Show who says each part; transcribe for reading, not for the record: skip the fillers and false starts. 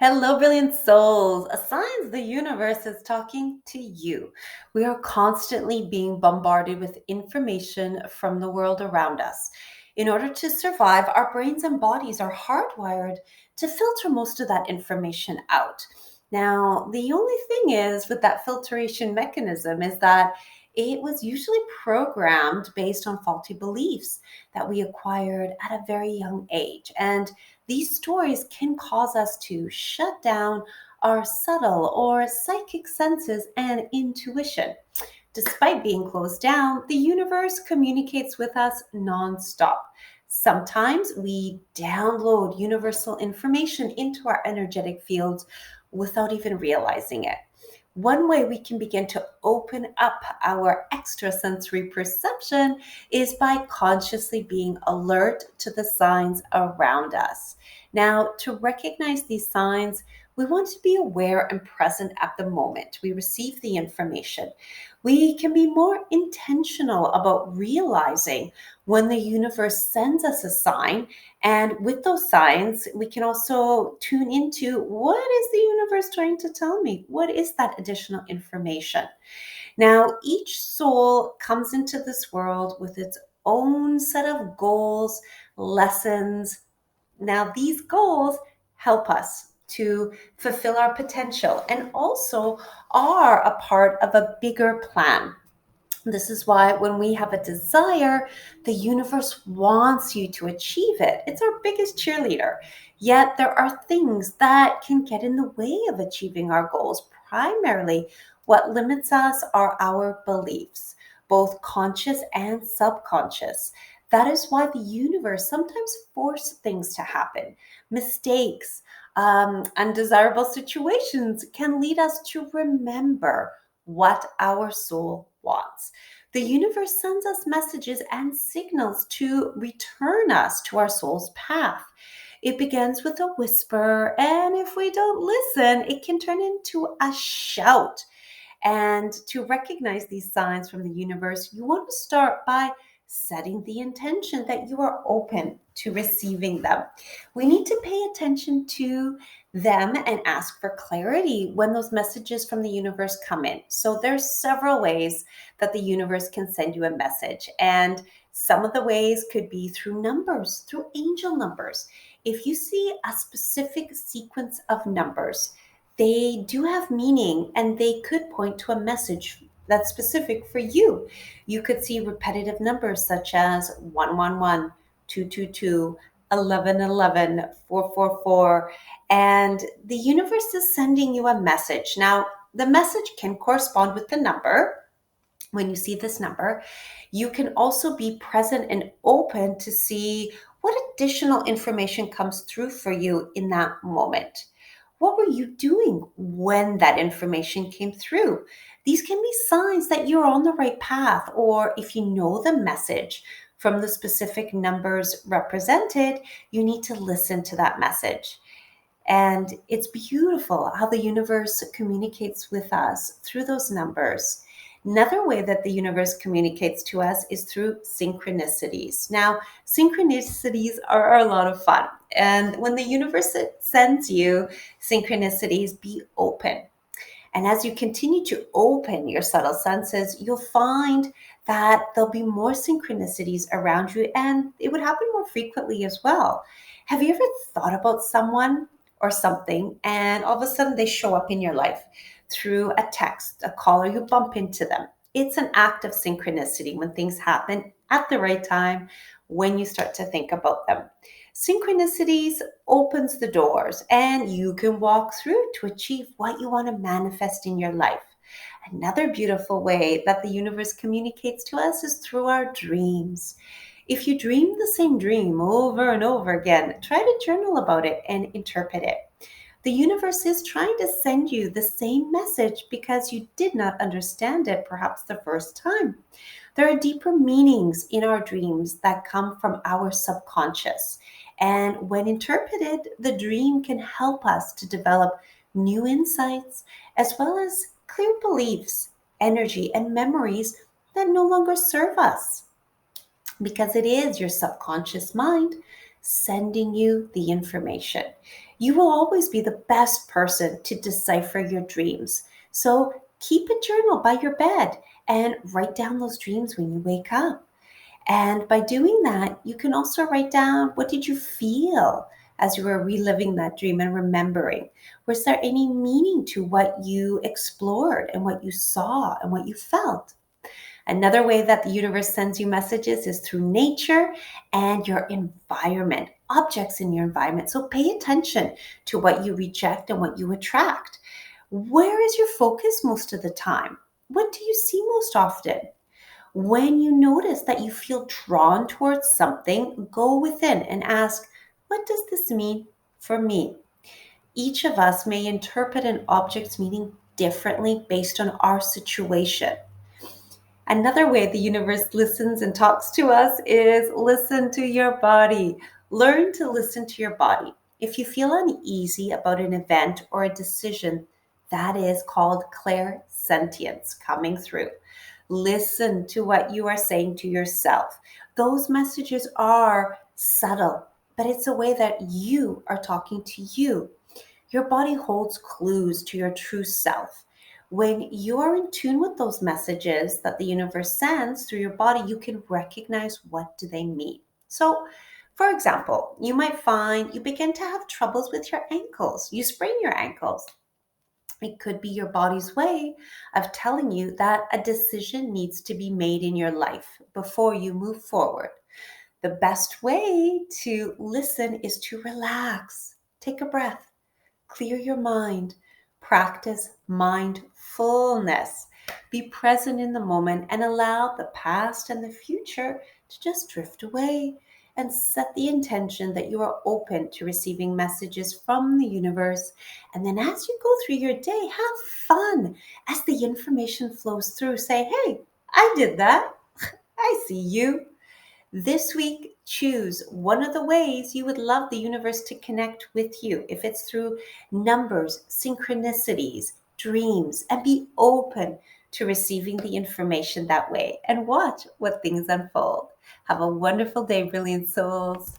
Speaker 1: Hello, brilliant souls. Signs the universe is talking to you. We are constantly being bombarded with information from the world around us. In order to survive, our brains and bodies are hardwired to filter most of that information out. Now, the only thing is with that filtration mechanism is that it was usually programmed based on faulty beliefs that we acquired at a very young age. And these stories can cause us to shut down our subtle or psychic senses and intuition. Despite being closed down, the universe communicates with us nonstop. Sometimes we download universal information into our energetic fields without even realizing it. One way we can begin to open up our extrasensory perception is by consciously being alert to the signs around us. Now, to recognize these signs, we want to be aware and present at the moment we receive the information. We can be more intentional about realizing when the universe sends us a sign. And with those signs, we can also tune into what is the universe trying to tell me? What is that additional information? Now, each soul comes into this world with its own set of goals, lessons. Now, these goals help us to fulfill our potential and also are a part of a bigger plan. This is why when we have a desire, the universe wants you to achieve it. It's our biggest cheerleader. Yet there are things that can get in the way of achieving our goals. Primarily, what limits us are our beliefs, both conscious and subconscious. That is why the universe sometimes forces things to happen. Mistakes, undesirable situations can lead us to remember what our soul wants. The universe sends us messages and signals to return us to our soul's path. It begins with a whisper, and if we don't listen, it can turn into a shout. And to recognize these signs from the universe, you want to start by setting the intention that you are open to receiving them. We need to pay attention to them and ask for clarity when those messages from the universe come in. So there's several ways that the universe can send you a message, and some of the ways could be through numbers, through angel numbers. If you see a specific sequence of numbers, they do have meaning and they could point to a message that's specific for you. You could see repetitive numbers such as 111, 222, 1111, 444, and the universe is sending you a message. Now, the message can correspond with the number. When you see this number, you can also be present and open to see what additional information comes through for you in that moment. What were you doing when that information came through? These can be signs that you're on the right path, or if you know the message from the specific numbers represented, you need to listen to that message. And it's beautiful how the universe communicates with us through those numbers. Another way that the universe communicates to us is through synchronicities. Now, synchronicities are a lot of fun. And when the universe sends you synchronicities, be open. And as you continue to open your subtle senses, you'll find that there'll be more synchronicities around you, and it would happen more frequently as well. Have you ever thought about someone or something, and all of a sudden they show up in your life through a text, a call, or you bump into them? It's an act of synchronicity when things happen at the right time when you start to think about them. Synchronicities opens the doors and you can walk through to achieve what you want to manifest in your life. Another beautiful way that the universe communicates to us is through our dreams. If you dream the same dream over and over again, try to journal about it and interpret it. The universe is trying to send you the same message because you did not understand it perhaps the first time. There are deeper meanings in our dreams that come from our subconscious. And when interpreted, the dream can help us to develop new insights as well as clear beliefs, energy, and memories that no longer serve us, because it is your subconscious mind sending you the information. You will always be the best person to decipher your dreams. So keep a journal by your bed and write down those dreams when you wake up. And by doing that, you can also write down, what did you feel as you were reliving that dream and remembering? Was there any meaning to what you explored and what you saw and what you felt? Another way that the universe sends you messages is through nature and your environment, objects in your environment. So pay attention to what you reject and what you attract. Where is your focus most of the time? What do you see most often? When you notice that you feel drawn towards something, go within and ask, what does this mean for me? Each of us may interpret an object's meaning differently based on our situation. Another way the universe listens and talks to us is listen to your body. Learn to listen to your body. If you feel uneasy about an event or a decision, that is called clairsentience coming through. Listen to what you are saying to yourself. Those messages are subtle, but it's a way that you are talking to you. Your body holds clues to your true self. When you are in tune with those messages that the universe sends through your body, you can recognize what do they mean. So, for example, you might find you begin to have troubles with your ankles. You sprain your ankles. It could be your body's way of telling you that a decision needs to be made in your life before you move forward. The best way to listen is to relax. Take a breath. Clear your mind. Practice mindfulness. Be present in the moment and allow the past and the future to just drift away. And set the intention that you are open to receiving messages from the universe. And then as you go through your day, have fun. As the information flows through, say, hey, I did that. I see you. This week, choose one of the ways you would love the universe to connect with you. If it's through numbers, synchronicities, dreams, and be open to receiving the information that way and watch what things unfold. Have a wonderful day, brilliant souls.